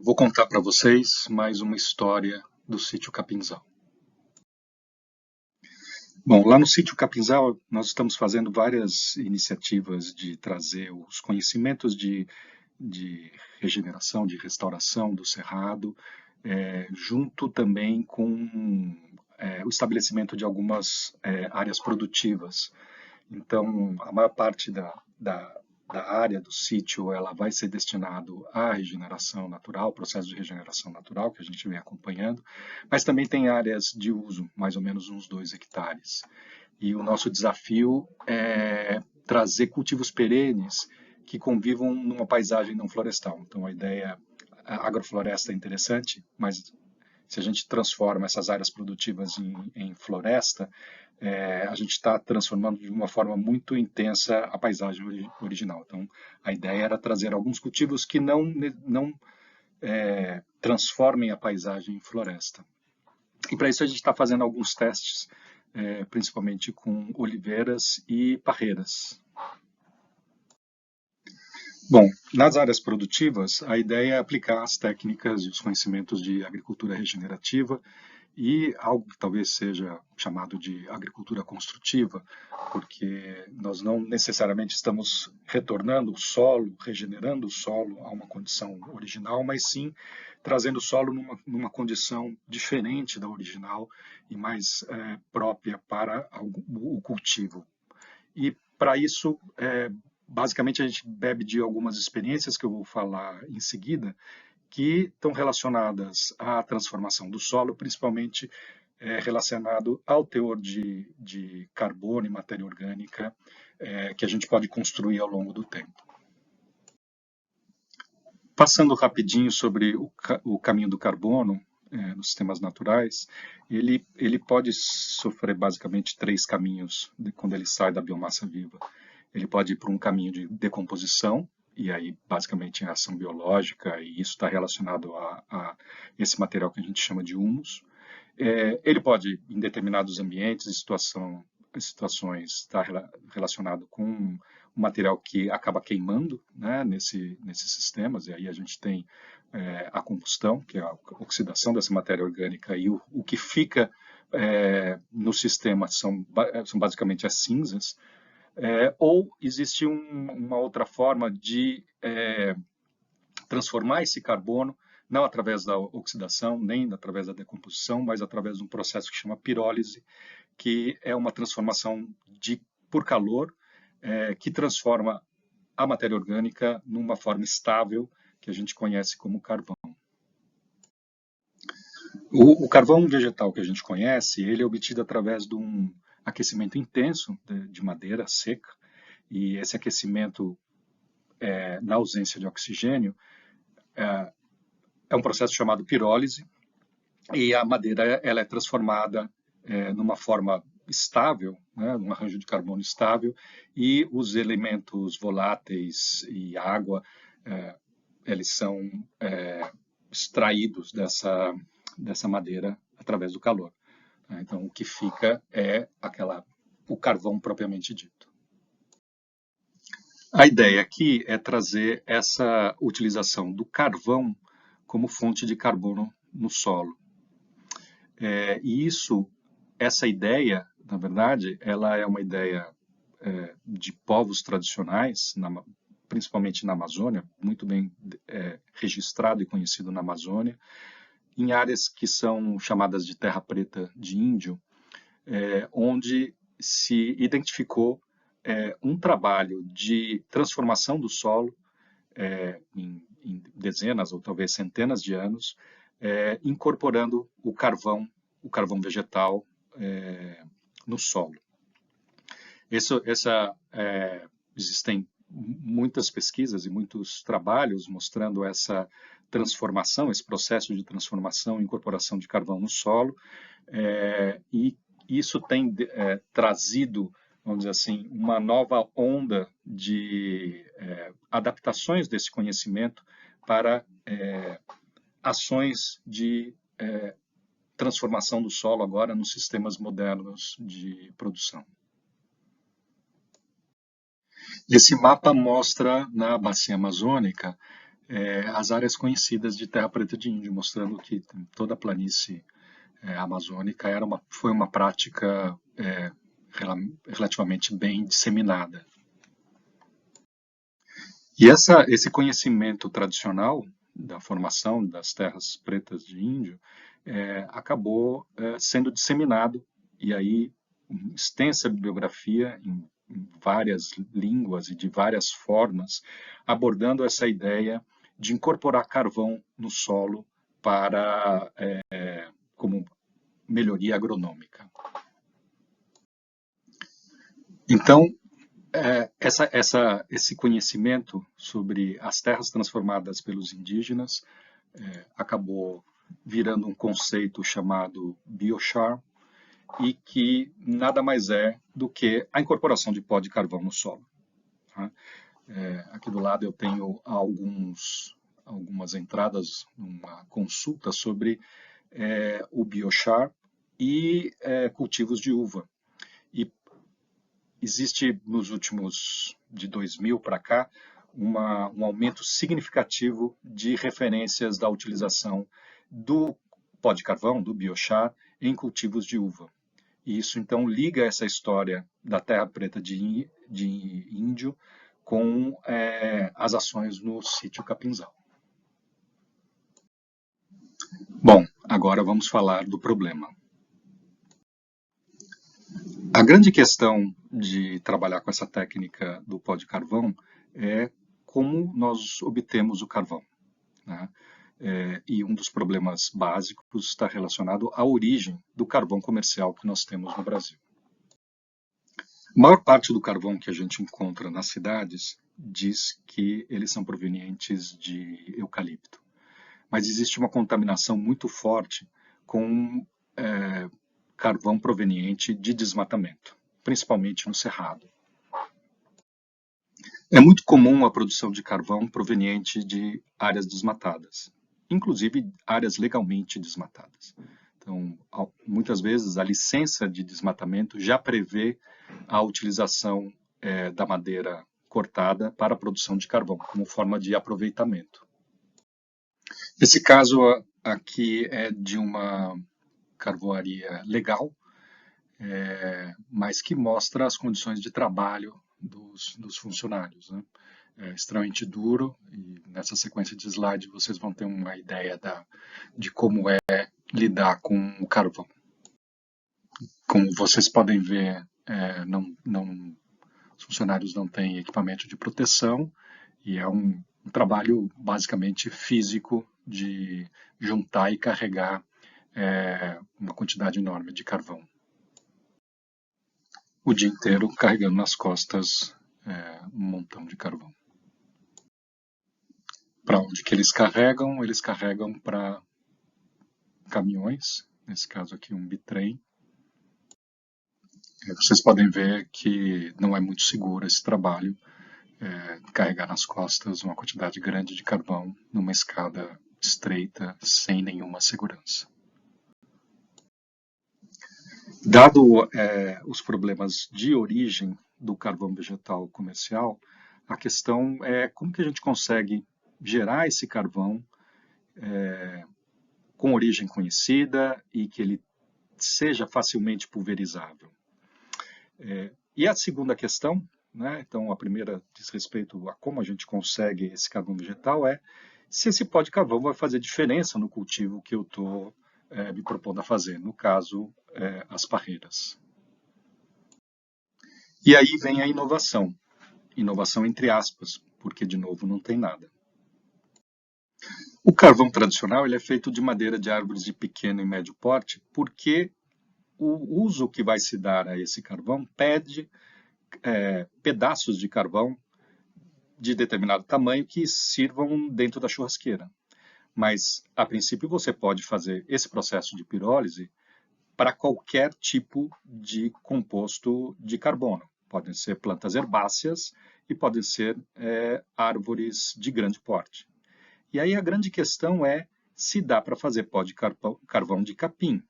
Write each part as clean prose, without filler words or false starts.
Vou contar para vocês mais uma história do Sítio Capinzal. Bom, lá no Sítio Capinzal nós estamos fazendo várias iniciativas de trazer os conhecimentos de regeneração, de restauração do cerrado, junto também com o estabelecimento de algumas áreas produtivas. Então, a maior parte da área do sítio ela vai ser destinado à regeneração natural, processo de regeneração natural que a gente vem acompanhando, mas também tem áreas de uso, mais ou menos uns 2 hectares. E o nosso desafio é trazer cultivos perenes que convivam numa paisagem não florestal. Então, a ideia, a agrofloresta é interessante, mas se a gente transforma essas áreas produtivas em floresta, a gente está transformando de uma forma muito intensa a paisagem original. Então, a ideia era trazer alguns cultivos que não transformem a paisagem em floresta. E para isso a gente está fazendo alguns testes, principalmente com oliveiras e parreiras. Bom, nas áreas produtivas, a ideia é aplicar as técnicas e os conhecimentos de agricultura regenerativa e algo que talvez seja chamado de agricultura construtiva, porque nós não necessariamente estamos retornando o solo, regenerando o solo a uma condição original, mas sim trazendo o solo numa condição diferente da original e mais própria para o cultivo. E para isso, basicamente a gente bebe de algumas experiências que eu vou falar em seguida, que estão relacionadas à transformação do solo, principalmente relacionado ao teor de carbono e matéria orgânica que a gente pode construir ao longo do tempo. Passando rapidinho sobre o caminho do carbono nos sistemas naturais, ele pode sofrer basicamente 3 caminhos quando ele sai da biomassa viva. Ele pode ir por um caminho de decomposição, e aí basicamente é ação biológica, e isso está relacionado a esse material que a gente chama de humus. Ele pode, em determinados ambientes e situações, estar relacionado com um material que acaba queimando, né, nesses sistemas, e aí a gente tem a combustão, que é a oxidação dessa matéria orgânica, e o que fica no sistema são basicamente as cinzas. Ou existe uma outra forma de transformar esse carbono, não através da oxidação, nem através da decomposição, mas através de um processo que chama pirólise, que é uma transformação por calor, que transforma a matéria orgânica numa forma estável, que a gente conhece como carvão. O carvão vegetal que a gente conhece, ele é obtido através de um aquecimento intenso de madeira seca, e esse aquecimento, na ausência de oxigênio, é um processo chamado pirólise, e a madeira ela é transformada numa forma estável, né, num arranjo de carbono estável, e os elementos voláteis e água, eles são extraídos dessa madeira através do calor. Então, o que fica é o carvão propriamente dito. A ideia aqui é trazer essa utilização do carvão como fonte de carbono no solo. E essa ideia, na verdade, ela é uma ideia de povos tradicionais, principalmente na Amazônia, muito bem registrado e conhecido na Amazônia, em áreas que são chamadas de terra preta de índio, onde se identificou um trabalho de transformação do solo em dezenas ou talvez centenas de anos, incorporando o carvão vegetal no solo. Existem muitas pesquisas e muitos trabalhos mostrando essa transformação, esse processo de transformação e incorporação de carvão no solo, e isso tem trazido, vamos dizer assim, uma nova onda de adaptações desse conhecimento para ações de transformação do solo agora nos sistemas modernos de produção. Esse mapa mostra na bacia amazônica as áreas conhecidas de terra preta de índio, mostrando que toda a planície amazônica foi uma prática relativamente bem disseminada. E esse conhecimento tradicional da formação das terras pretas de índio acabou sendo disseminado, e aí extensa bibliografia em várias línguas e de várias formas, abordando essa ideia de incorporar carvão no solo para como melhoria agronômica. Então, esse conhecimento sobre as terras transformadas pelos indígenas acabou virando um conceito chamado biochar, e que nada mais é do que a incorporação de pó de carvão no solo. Tá? Aqui do lado eu tenho algumas entradas numa consulta sobre o biochar e cultivos de uva. E existe nos últimos, de 2000 para cá, um aumento significativo de referências da utilização do pó de carvão, do biochar, em cultivos de uva. E isso, então, liga essa história da terra preta de índio com as ações no sítio Capinzal. Bom, agora vamos falar do problema. A grande questão de trabalhar com essa técnica do pó de carvão é como nós obtemos o carvão, né? E um dos problemas básicos está relacionado à origem do carvão comercial que nós temos no Brasil. A maior parte do carvão que a gente encontra nas cidades diz que eles são provenientes de eucalipto. Mas existe uma contaminação muito forte com carvão proveniente de desmatamento, principalmente no Cerrado. É muito comum a produção de carvão proveniente de áreas desmatadas, inclusive áreas legalmente desmatadas. Então, muitas vezes, a licença de desmatamento já prevê a utilização da madeira cortada para a produção de carvão, como forma de aproveitamento. Esse caso aqui é de uma carvoaria legal, mas que mostra as condições de trabalho dos funcionários, né? É extremamente duro, e nessa sequência de slides vocês vão ter uma ideia de como é lidar com o carvão. Como vocês podem ver, os funcionários não têm equipamento de proteção, e é um trabalho basicamente físico de juntar e carregar uma quantidade enorme de carvão. O dia inteiro carregando nas costas um montão de carvão. Para onde que eles carregam? Eles carregam para caminhões, nesse caso aqui um bitrem. Vocês podem ver que não é muito seguro esse trabalho, carregar nas costas uma quantidade grande de carvão numa escada estreita, sem nenhuma segurança. Dado os problemas de origem do carvão vegetal comercial, a questão é como que a gente consegue gerar esse carvão com origem conhecida e que ele seja facilmente pulverizável. E a segunda questão, né, então a primeira diz respeito a como a gente consegue esse carvão vegetal, é se esse pó de carvão vai fazer diferença no cultivo que eu estou me propondo a fazer, no caso, as parreiras. E aí vem a inovação entre aspas, porque de novo não tem nada. O carvão tradicional ele é feito de madeira de árvores de pequeno e médio porte, porque o uso que vai se dar a esse carvão pede pedaços de carvão de determinado tamanho que sirvam dentro da churrasqueira. Mas, a princípio, você pode fazer esse processo de pirólise para qualquer tipo de composto de carbono. Podem ser plantas herbáceas e podem ser árvores de grande porte. E aí a grande questão é se dá para fazer pó de carvão de capim.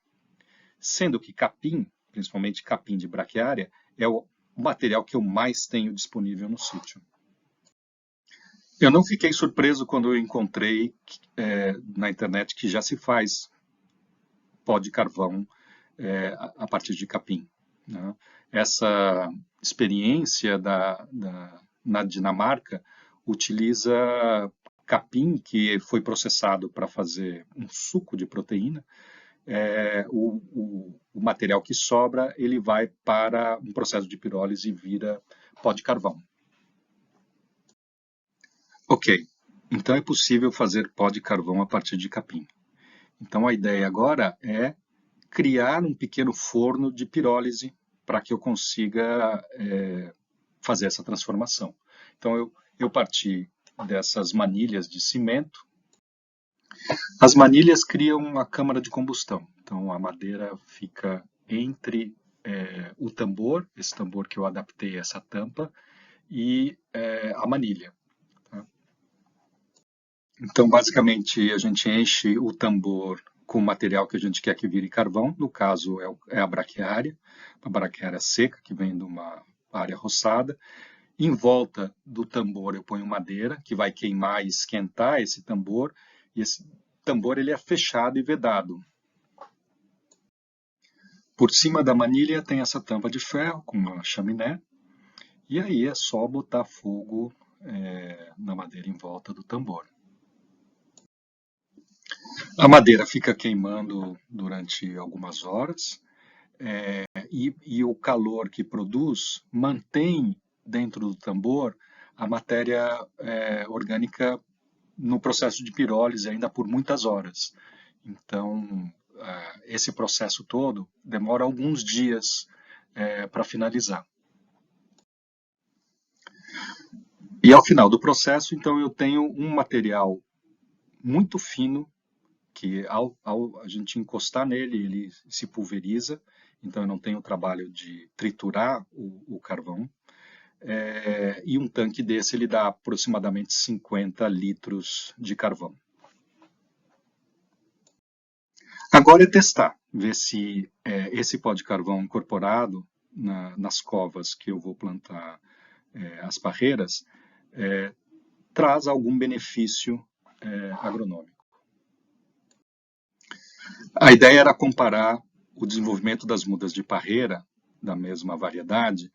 Sendo que capim, principalmente capim de braquiária, é o material que eu mais tenho disponível no sítio. Eu não fiquei surpreso quando eu encontrei na internet que já se faz pó de carvão a partir de capim, né? Essa experiência na Dinamarca utiliza capim que foi processado para fazer um suco de proteína. O material que sobra ele vai para um processo de pirólise e vira pó de carvão. Ok, então é possível fazer pó de carvão a partir de capim. Então a ideia agora é criar um pequeno forno de pirólise para que eu consiga fazer essa transformação. Então eu parti dessas manilhas de cimento. As manilhas criam uma câmara de combustão. Então a madeira fica entre o tambor, esse tambor que eu adaptei a essa tampa, e a manilha. Tá? Então, basicamente, a gente enche o tambor com o material que a gente quer que vire carvão, no caso é a braquiária, uma braquiária seca que vem de uma área roçada. Em volta do tambor eu ponho madeira, que vai queimar e esquentar esse tambor, e esse tambor ele é fechado e vedado. Por cima da manilha tem essa tampa de ferro com uma chaminé, e aí é só botar fogo na madeira em volta do tambor. A madeira fica queimando durante algumas horas e o calor que produz mantém dentro do tambor a matéria orgânica no processo de pirólise ainda por muitas horas. Então, esse processo todo demora alguns dias para finalizar. E ao final do processo, então, eu tenho um material muito fino que ao a gente encostar nele, ele se pulveriza, então eu não tenho o trabalho de triturar o carvão. E um tanque desse ele dá aproximadamente 50 litros de carvão. Agora é testar, ver se esse pó de carvão incorporado nas covas que eu vou plantar as parreiras traz algum benefício agronômico. A ideia era comparar o desenvolvimento das mudas de parreira, da mesma variedade,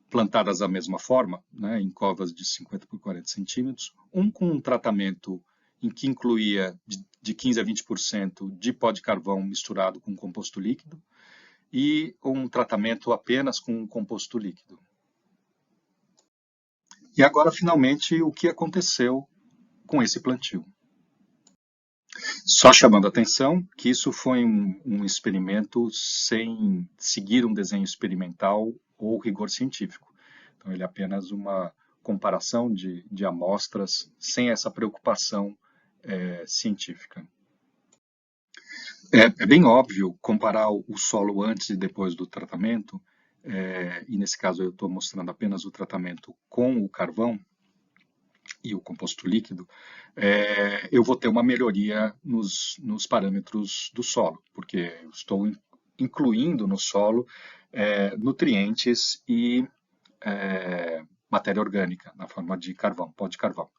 plantadas da mesma forma, né, em covas de 50 por 40 centímetros, um com um tratamento em que incluía de 15 a 20% de pó de carvão misturado com composto líquido, e um tratamento apenas com composto líquido. E agora, finalmente, o que aconteceu com esse plantio? Só chamando a atenção que isso foi um experimento sem seguir um desenho experimental ou rigor científico. Então, ele é apenas uma comparação de amostras sem essa preocupação científica. É bem óbvio comparar o solo antes e depois do tratamento, e nesse caso eu estou mostrando apenas o tratamento com o carvão e o composto líquido, eu vou ter uma melhoria nos parâmetros do solo, porque eu estou incluindo no solo nutrientes e matéria orgânica na forma de carvão, pó de carvão.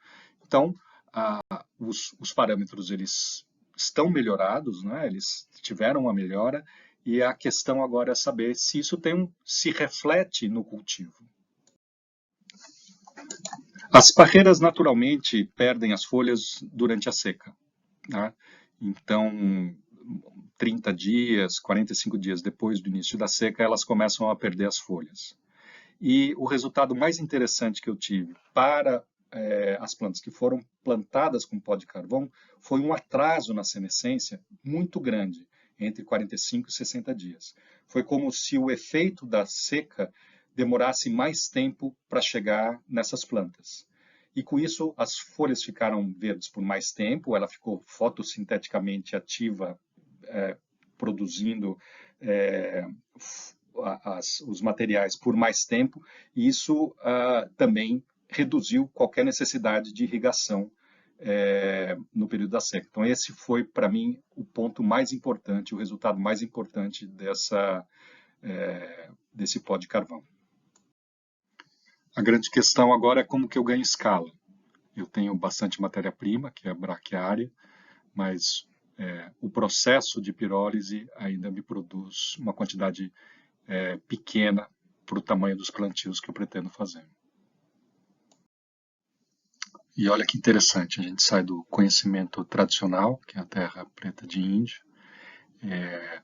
Então, os parâmetros eles estão melhorados, né? Eles tiveram uma melhora e a questão agora é saber se isso se reflete no cultivo. As parreiras naturalmente perdem as folhas durante a seca, né? Então, 30 dias, 45 dias depois do início da seca, elas começam a perder as folhas. E o resultado mais interessante que eu tive para as plantas que foram plantadas com pó de carvão foi um atraso na senescência muito grande, entre 45 e 60 dias. Foi como se o efeito da seca demorasse mais tempo para chegar nessas plantas. E com isso, as folhas ficaram verdes por mais tempo, ela ficou fotossinteticamente ativa, produzindo os materiais por mais tempo, e isso também reduziu qualquer necessidade de irrigação no período da seca. Então, esse foi, para mim, o ponto mais importante, o resultado mais importante desse pó de carvão. A grande questão agora é como que eu ganho escala. Eu tenho bastante matéria-prima, que é a braquiária, mas o processo de pirólise ainda me produz uma quantidade pequena para o tamanho dos plantios que eu pretendo fazer. E olha que interessante, a gente sai do conhecimento tradicional, que é a terra preta de índio, a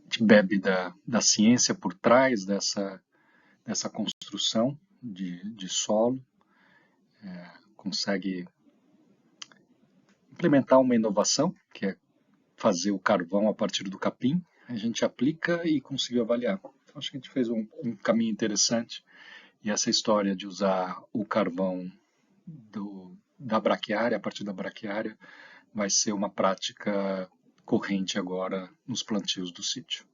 gente bebe da ciência por trás dessa construção de solo, consegue implementar uma inovação, que é fazer o carvão a partir do capim, a gente aplica e conseguiu avaliar. Então, acho que a gente fez um caminho interessante. E essa história de usar o carvão da braquiária, a partir da braquiária, vai ser uma prática corrente agora nos plantios do sítio.